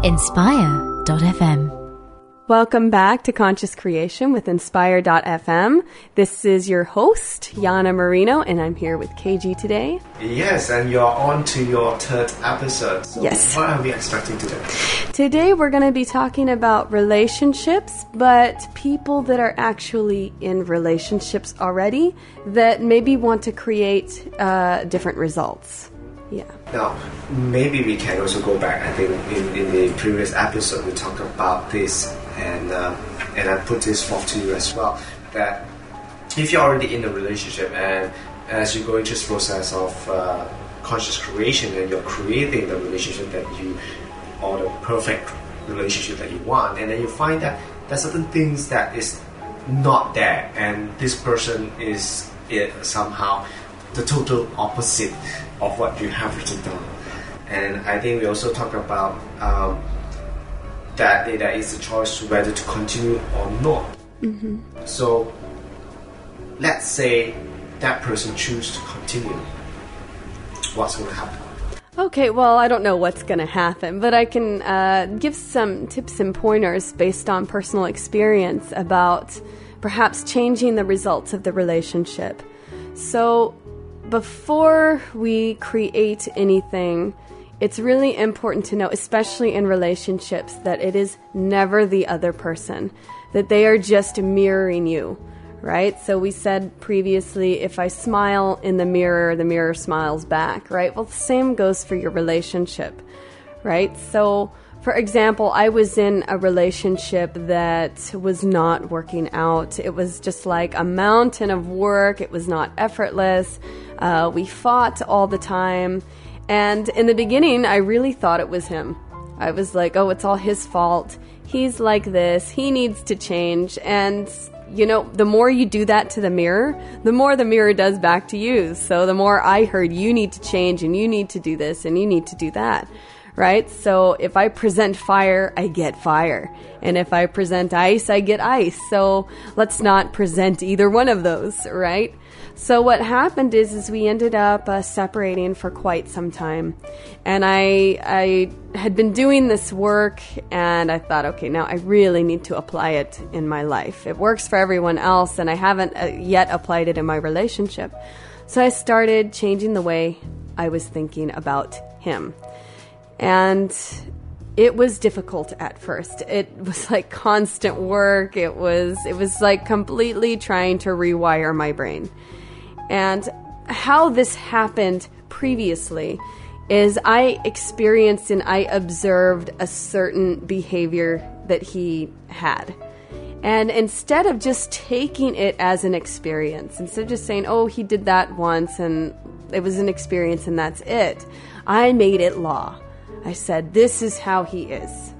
Inspire.fm. Welcome back to Conscious Creation with Inspire.fm. This is your host, Jana Moreno, and I'm here with KG today. Yes, and you're on to your third episode. So yes. What are we expecting today? Today we're going to be talking about relationships, but people that are actually in relationships already that maybe want to create different results. Yeah. Now, maybe we can also go back. I think in the previous episode we talked about this, and I put this forth to you as well, that if you're already in a relationship and as you go into this process of conscious creation and you're creating the relationship that you, or the perfect relationship that you want, and then you find that there's certain things that is not there, and this person is somehow the total opposite of what you have written down. And I think we also talk about that there is a choice whether to continue or not. Mm-hmm. So let's say that person chooses to continue. What's going to happen? Okay, well, I don't know what's going to happen, but I can give some tips and pointers based on personal experience about perhaps changing the results of the relationship. So before we create anything, it's really important to know, especially in relationships, that it is never the other person, that they are just mirroring you, right? So we said previously, if I smile in the mirror smiles back, right? Well, the same goes for your relationship, right? So, for example, I was in a relationship that was not working out. It was just like a mountain of work. It was not effortless. We fought all the time. And in the beginning, I really thought it was him. I was like, oh, it's all his fault. He's like this. He needs to change. And, you know, the more you do that to the mirror, the more the mirror does back to you. So the more I heard, you need to change and you need to do this and you need to do that. Right? So if I present fire, I get fire. And if I present ice, I get ice. So let's not present either one of those, right? So what happened is we ended up separating for quite some time. And I had been doing this work and I thought, okay, now I really need to apply it in my life. It works for everyone else and I haven't yet applied it in my relationship. So I started changing the way I was thinking about him. And it was difficult at first. It was like constant work. It was like completely trying to rewire my brain. And how this happened previously is I experienced and I observed a certain behavior that he had. And instead of just taking it as an experience, instead of just saying, oh, he did that once and it was an experience and that's it, I made it law. I said, this is how he is.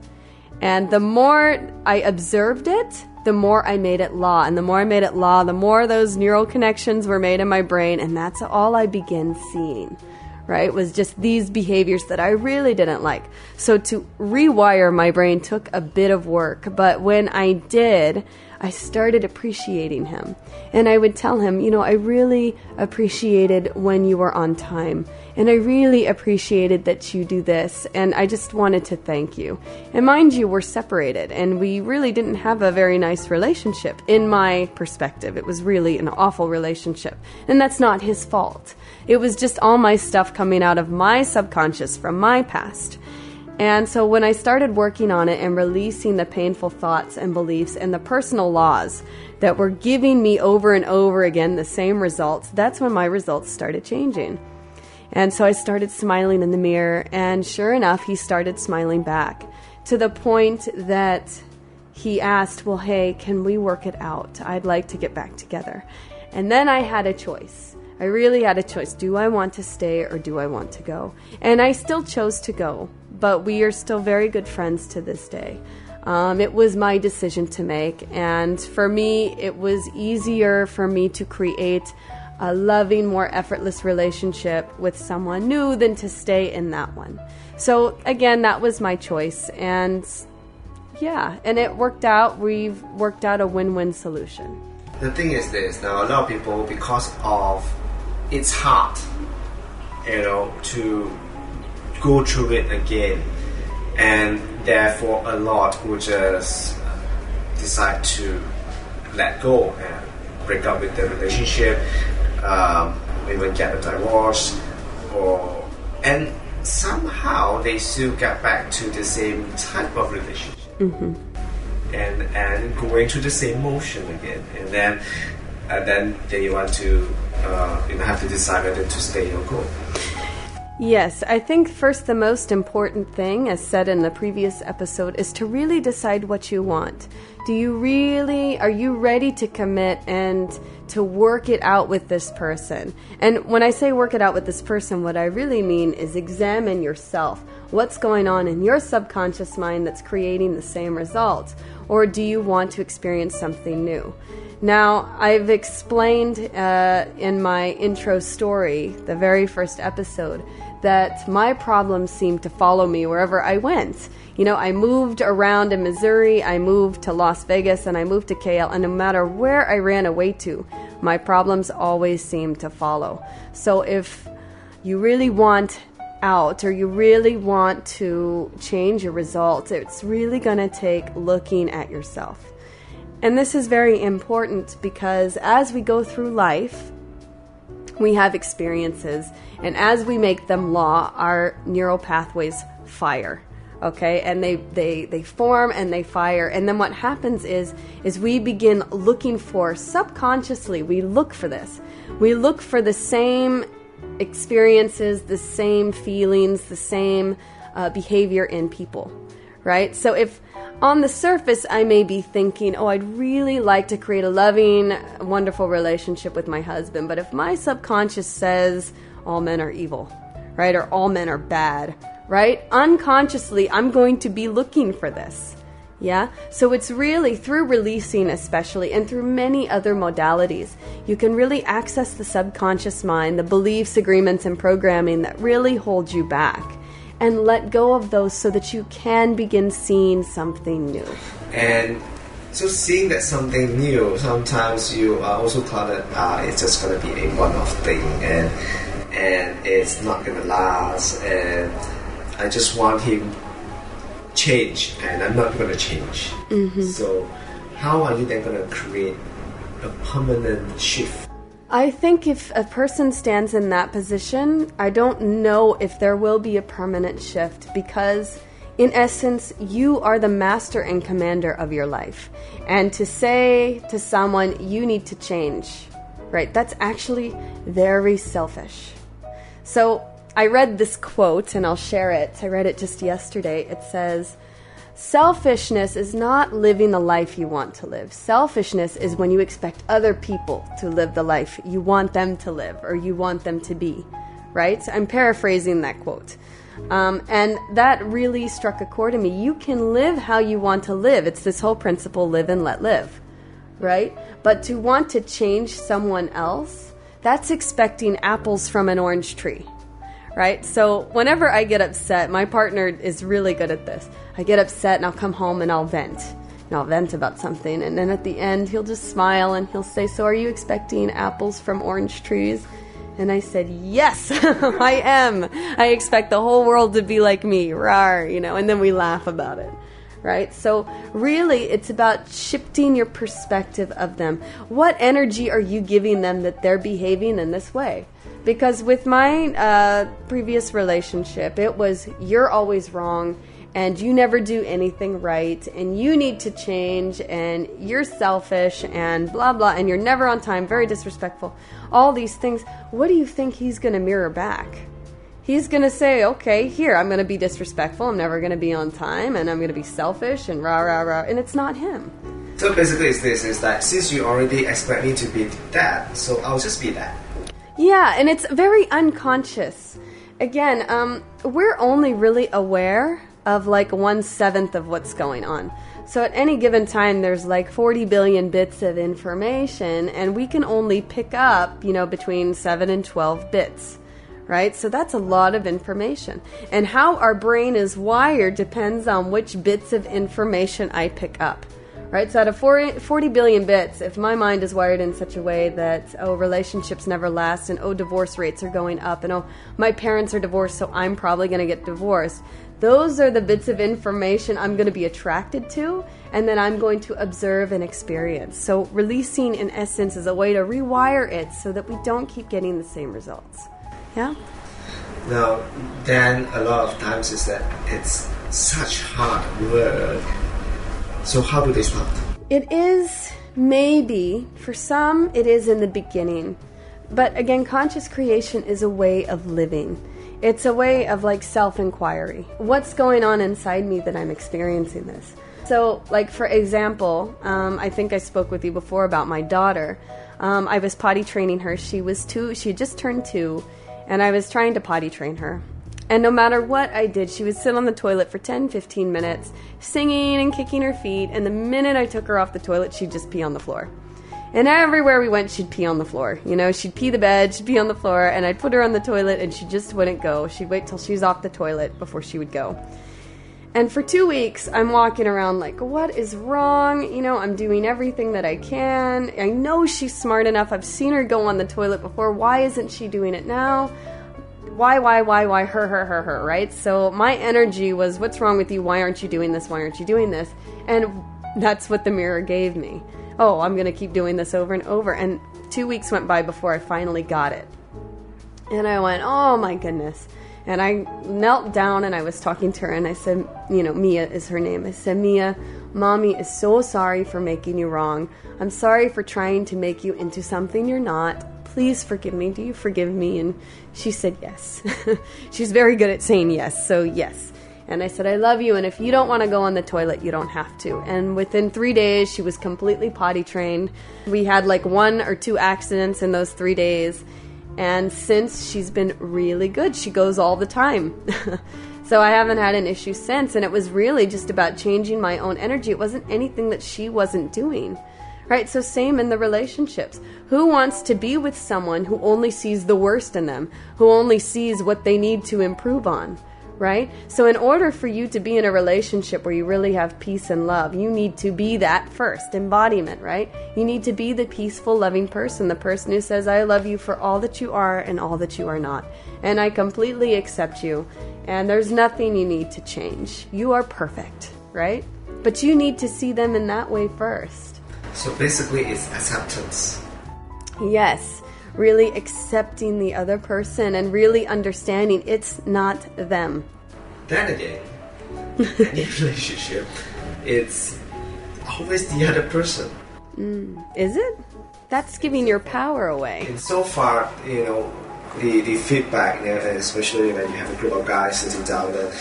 And the more I observed it, the more I made it law. And the more I made it law, the more those neural connections were made in my brain. And that's all I began seeing, right? Was just these behaviors that I really didn't like. So to rewire my brain took a bit of work. But when I did, I started appreciating him. And I would tell him, you know, I really appreciated when you were on time. And I really appreciated that you do this. And I just wanted to thank you. And mind you, we're separated. And we really didn't have a very nice relationship. In my perspective, it was really an awful relationship. And that's not his fault. It was just all my stuff coming out of my subconscious from my past. And so when I started working on it and releasing the painful thoughts and beliefs and the personal laws that were giving me over and over again the same results, that's when my results started changing. And so I started smiling in the mirror, and sure enough, he started smiling back to the point that he asked, well, hey, can we work it out? I'd like to get back together. And then I had a choice. I really had a choice. Do I want to stay or do I want to go? And I still chose to go, but we are still very good friends to this day. It was my decision to make, and for me, it was easier for me to create a loving, more effortless relationship with someone new than to stay in that one. So again, that was my choice, and yeah, and it worked out. We've worked out a win-win solution. The thing is this, now a lot of people, because of it's hard, to go through it again, and therefore a lot will just decide to let go and break up with the relationship, even get a divorce, and somehow they still get back to the same type of relationship. And going through the same motion again, and then they want to have to decide whether to stay or go. Yes, I think first the most important thing, as said in the previous episode, is to really decide what you want. Are you ready to commit and to work it out with this person? And when I say work it out with this person, what I really mean is examine yourself. What's going on in your subconscious mind that's creating the same result? Or do you want to experience something new? Now, I've explained in my intro story, the very first episode, that my problems seemed to follow me wherever I went. I moved around in Missouri, I moved to Las Vegas, and I moved to KL, and no matter where I ran away to, my problems always seemed to follow. So if you really want out, or you really want to change your results, it's really going to take looking at yourself. And this is very important because as we go through life, we have experiences, and as we make them law, our neural pathways fire. Okay, and they form and they fire, and then what happens is we begin looking for, subconsciously, we look for this. We look for the same experiences, the same feelings, the same behavior in people, right? So if on the surface I may be thinking, I'd really like to create a loving, wonderful relationship with my husband, but if my subconscious says all men are evil, right, or all men are bad, right, unconsciously I'm going to be looking for this. Yeah? So it's really through releasing, especially, and through many other modalities, you can really access the subconscious mind, the beliefs, agreements, and programming that really hold you back, and let go of those so that you can begin seeing something new. And so seeing that something new, sometimes you also thought that it's just going to be a one-off thing, and it's not going to last, and I just want him change, and I'm not going to change. So how are you then going to create a permanent shift? I think if a person stands in that position, I don't know if there will be a permanent shift, because in essence, you are the master and commander of your life. And to say to someone, you need to change, right, that's actually very selfish. So I read this quote, and I'll share it. I read it just yesterday. It says, selfishness is not living the life you want to live. Selfishness is when you expect other people to live the life you want them to live, or you want them to be, right? I'm paraphrasing that quote. And that really struck a chord in me. You can live how you want to live. It's this whole principle, live and let live, right? But to want to change someone else, that's expecting apples from an orange tree. Right? So whenever I get upset, my partner is really good at this. I get upset and I'll come home and I'll vent. And I'll vent about something. And then at the end, he'll just smile and he'll say, so are you expecting apples from orange trees? And I said, yes, I am. I expect the whole world to be like me. Rawr, and then we laugh about it. Right? So really, it's about shifting your perspective of them. What energy are you giving them that they're behaving in this way? Because with my previous relationship, it was, you're always wrong, and you never do anything right, and you need to change, and you're selfish, and blah, blah, and you're never on time, very disrespectful. All these things. What do you think he's going to mirror back? He's going to say, okay, here, I'm going to be disrespectful, I'm never going to be on time, and I'm going to be selfish, and rah, rah, rah, and it's not him. So basically it's this, is that since you already expect me to be that, so I'll just be that. Yeah, and it's very unconscious. Again, we're only really aware of like 1/7 of what's going on. So at any given time, there's like 40 billion bits of information, and we can only pick up, between 7 and 12 bits, right? So that's a lot of information. And how our brain is wired depends on which bits of information I pick up. Right, so out of 40 billion bits, if my mind is wired in such a way that, relationships never last, and divorce rates are going up, and my parents are divorced, so I'm probably going to get divorced, Those are the bits of information I'm going to be attracted to, and then I'm going to observe and experience. So releasing, in essence, is a way to rewire it so that we don't keep getting the same results. Yeah? Now, then a lot of times is that it's such hard work. So how do they start? It is maybe, for some, it is in the beginning. But again, conscious creation is a way of living. It's a way of like self-inquiry. What's going on inside me that I'm experiencing this? So, like for example, I think I spoke with you before about my daughter. I was potty training her. She was 2. She had just turned 2, and I was trying to potty train her. And no matter what I did, she would sit on the toilet for 10, 15 minutes, singing and kicking her feet. And the minute I took her off the toilet, she'd just pee on the floor. And everywhere we went, she'd pee on the floor. You know, she'd pee the bed, she'd pee on the floor, and I'd put her on the toilet, and she just wouldn't go. She'd wait till she was off the toilet before she would go. And for 2 weeks, I'm walking around like, what is wrong? You know, I'm doing everything that I can. I know she's smart enough. I've seen her go on the toilet before. Why isn't she doing it now? Why, her, right? So my energy was, what's wrong with you? Why aren't you doing this? Why aren't you doing this? And that's what the mirror gave me. Oh, I'm going to keep doing this over and over. And 2 weeks went by before I finally got it. And I went, oh my goodness. And I knelt down and I was talking to her and I said, you know, Mia is her name. I said, Mia, Mommy is so sorry for making you wrong. I'm sorry for trying to make you into something you're not. Please forgive me. Do you forgive me? And she said yes. She's very good at saying yes, so yes. And I said, I love you, and if you don't want to go on the toilet, you don't have to. And within 3 days, she was completely potty trained. We had like 1 or 2 accidents in those 3 days. And since, she's been really good. She goes all the time. So I haven't had an issue since. And it was really just about changing my own energy. It wasn't anything that she wasn't doing. Right? So same in the relationships. Who wants to be with someone who only sees the worst in them? Who only sees what they need to improve on? Right? So in order for you to be in a relationship where you really have peace and love, you need to be that first embodiment, right? You need to be the peaceful, loving person, the person who says, I love you for all that you are and all that you are not. And I completely accept you. And there's nothing you need to change. You are perfect, right? But you need to see them in that way first. So basically it's acceptance. Yes. Really accepting the other person and really understanding it's not them. Then again, any relationship, it's always the other person. Is it? That's giving your power away. And so far, you know, the feedback, you know, especially when you have a group of guys sitting down and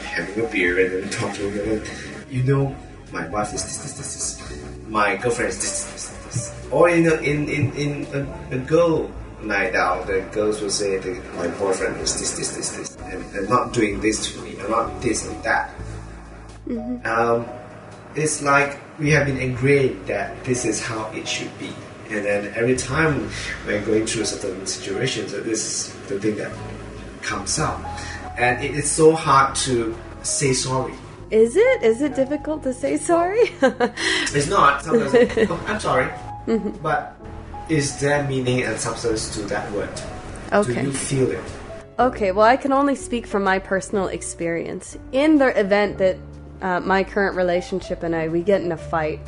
having a beer and then talking, you know, my wife is this. My girlfriend is this. Or in a girl night out, the girls will say that my boyfriend is this, and not doing this to me, and not this and that. Mm-hmm. It's like we have been ingrained that this is how it should be, and then every time we're going through certain situations, this is the thing that comes up, and it's so hard to say sorry. Is it? Is it difficult to say sorry? It's not. Sometimes, oh, I'm sorry. Mm-hmm. But is there meaning and substance to that word? Okay. Do you feel it? Okay, well, I can only speak from my personal experience. In the event that my current relationship and we get in a fight,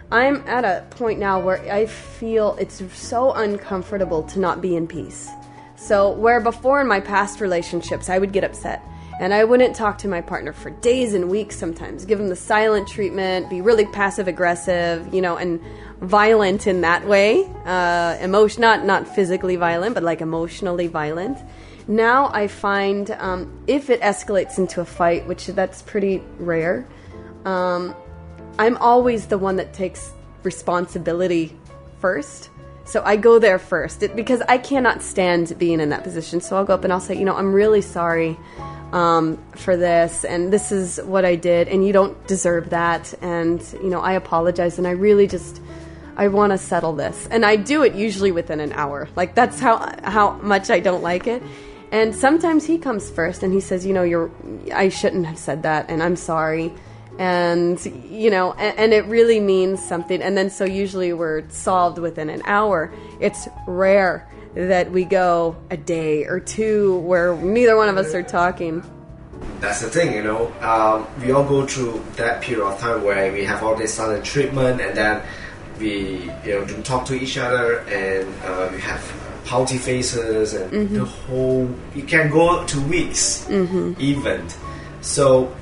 I'm at a point now where I feel it's so uncomfortable to not be in peace. So where before in my past relationships, I would get upset. And I wouldn't talk to my partner for days and weeks sometimes, give him the silent treatment, be really passive-aggressive, you know, and violent in that way. Not physically violent, but like emotionally violent. Now I find if it escalates into a fight, which that's pretty rare, I'm always the one that takes responsibility first. So I go there first because I cannot stand being in that position. So I'll go up and I'll say, you know, I'm really sorry for this, and this is what I did, and you don't deserve that, and, you know, I apologize, and I really I want to settle this. And I do it usually within an hour. Like, that's how much I don't like it. And sometimes he comes first, and he says, you know, I shouldn't have said that, and I'm sorry. And, you know, and it really means something. And then so usually we're solved within an hour. It's rare that we go a day or two where neither one of us are talking. that's the thing, we all go through that period of time where we have all this silent treatment, and then we don't talk to each other, and we have pouty faces, and you can go 2 weeks even. So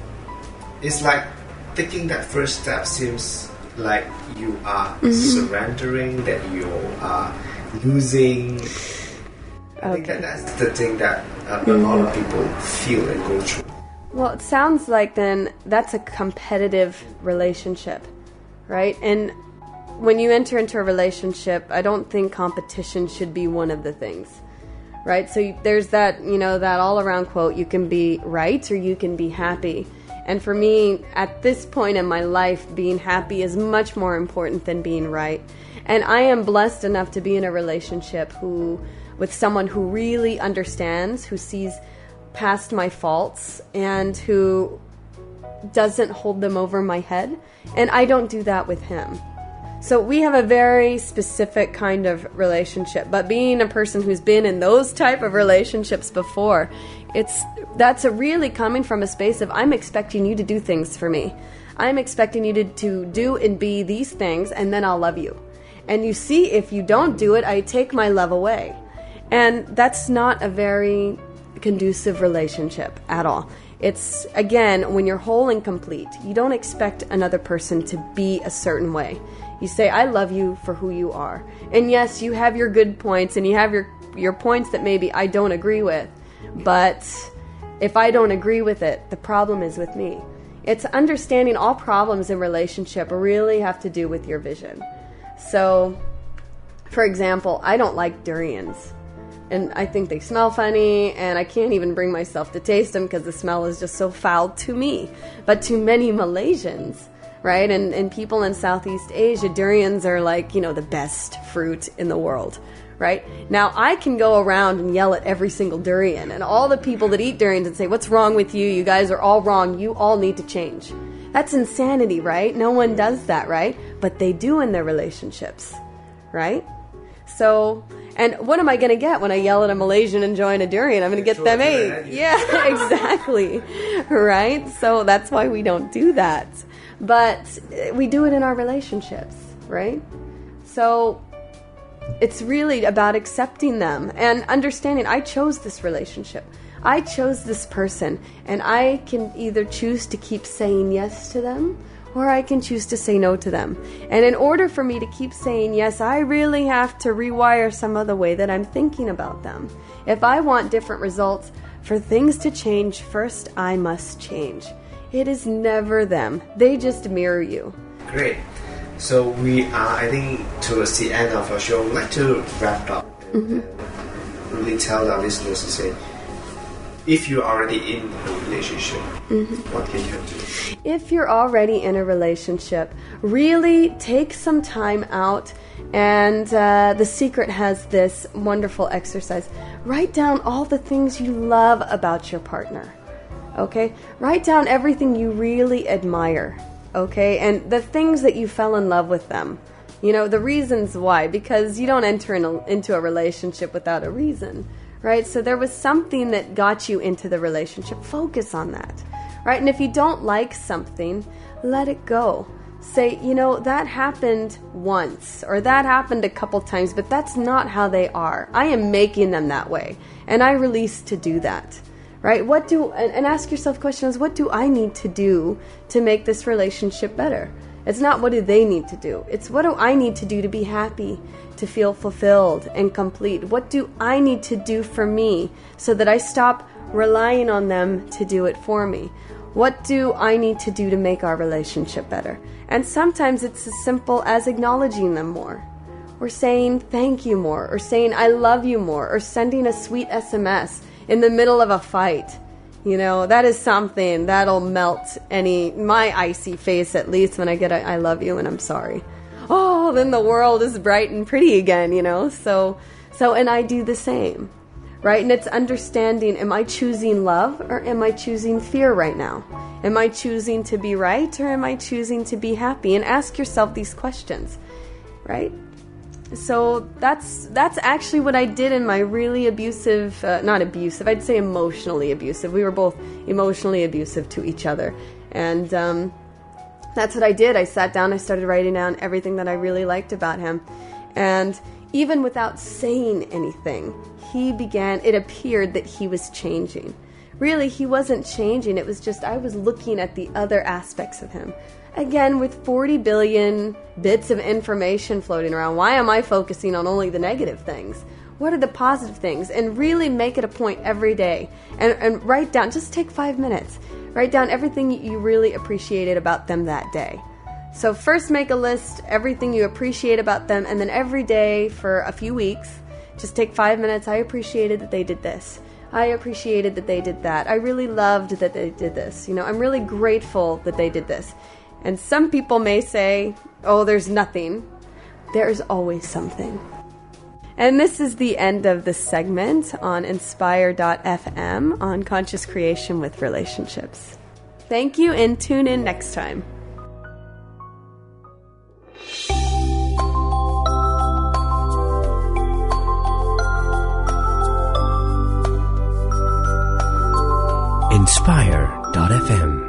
it's like taking that first step seems like you are surrendering, that you are losing. I think that's the thing that a lot of people feel and go through. Well, it sounds like then that's a competitive relationship, right? And when you enter into a relationship, I don't think competition should be one of the things, right? So there's that, that all-around quote, you can be right or you can be happy. And for me, at this point in my life, being happy is much more important than being right. And I am blessed enough to be in a relationship with someone who really understands, who sees past my faults, and who doesn't hold them over my head. And I don't do that with him. So we have a very specific kind of relationship. But being a person who's been in those type of relationships before, that's really coming from a space of, I'm expecting you to do things for me. I'm expecting you to do and be these things, and then I'll love you. And you see, if you don't do it, I take my love away. And that's not a very conducive relationship at all. It's, again, when you're whole and complete, you don't expect another person to be a certain way. You say, I love you for who you are. And yes, you have your good points, and you have your points that maybe I don't agree with. But if I don't agree with it, the problem is with me. It's understanding all problems in relationship really have to do with your vision. So, for example, I don't like durians. And I think they smell funny, and I can't even bring myself to taste them because the smell is just so foul to me. But to many Malaysians, right, and people in Southeast Asia, durians are like, the best fruit in the world, right? Now, I can go around and yell at every single durian, and all the people that eat durians and say, what's wrong with you? You guys are all wrong. You all need to change. That's insanity, right? No one does that, right? But they do in their relationships, right? So, and what am I going to get when I yell at a Malaysian enjoying a durian? I'm going to get them eight. Yeah, exactly. Right? So that's why we don't do that. But we do it in our relationships, right? So it's really about accepting them and understanding I chose this relationship. I chose this person, and I can either choose to keep saying yes to them, or I can choose to say no to them. And in order for me to keep saying yes, I really have to rewire some of the way that I'm thinking about them. If I want different results, for things to change, first I must change. It is never them. They just mirror you. Great. So we are, I think, towards the end of our show. We'd like to wrap up and really tell our listeners to say, if you're already in a relationship, what can you do? If you're already in a relationship, really take some time out. And The Secret has this wonderful exercise. Write down all the things you love about your partner. Okay? Write down everything you really admire. Okay? And the things that you fell in love with them. The reasons why. Because you don't enter into a relationship without a reason. Right? So there was something that got you into the relationship. Focus on that. Right? And if you don't like something, let it go. Say, that happened once, or that happened a couple times, but that's not how they are. I am making them that way. And I release to do that. Right? And ask yourself questions, what do I need to do to make this relationship better? It's not what do they need to do. It's what do I need to do to be happy, to feel fulfilled and complete? What do I need to do for me so that I stop relying on them to do it for me? What do I need to do to make our relationship better? And sometimes it's as simple as acknowledging them more, or saying thank you more, or saying I love you more, or sending a sweet SMS in the middle of a fight. That is something that'll melt my icy face, at least when I get a I love you and I'm sorry. Oh, then the world is bright and pretty again, So, and I do the same, right? And it's understanding, am I choosing love or am I choosing fear right now? Am I choosing to be right or am I choosing to be happy? And ask yourself these questions, right? So that's actually what I did in my really abusive, not abusive, I'd say emotionally abusive. We were both emotionally abusive to each other. And that's what I did. I sat down, I started writing down everything that I really liked about him. And even without saying anything, it appeared that he was changing. Really, he wasn't changing. It was just I was looking at the other aspects of him. Again, with 40 billion bits of information floating around, why am I focusing on only the negative things? What are the positive things? And really make it a point every day. And write down, just take 5 minutes. Write down everything you really appreciated about them that day. So first make a list, everything you appreciate about them, and then every day for a few weeks, just take 5 minutes. I appreciated that they did this. I appreciated that they did that. I really loved that they did this. I'm really grateful that they did this. And some people may say, oh, there's nothing. There's always something. And this is the end of the segment on Inspire.fm on conscious creation with relationships. Thank you, and tune in next time. Inspire.fm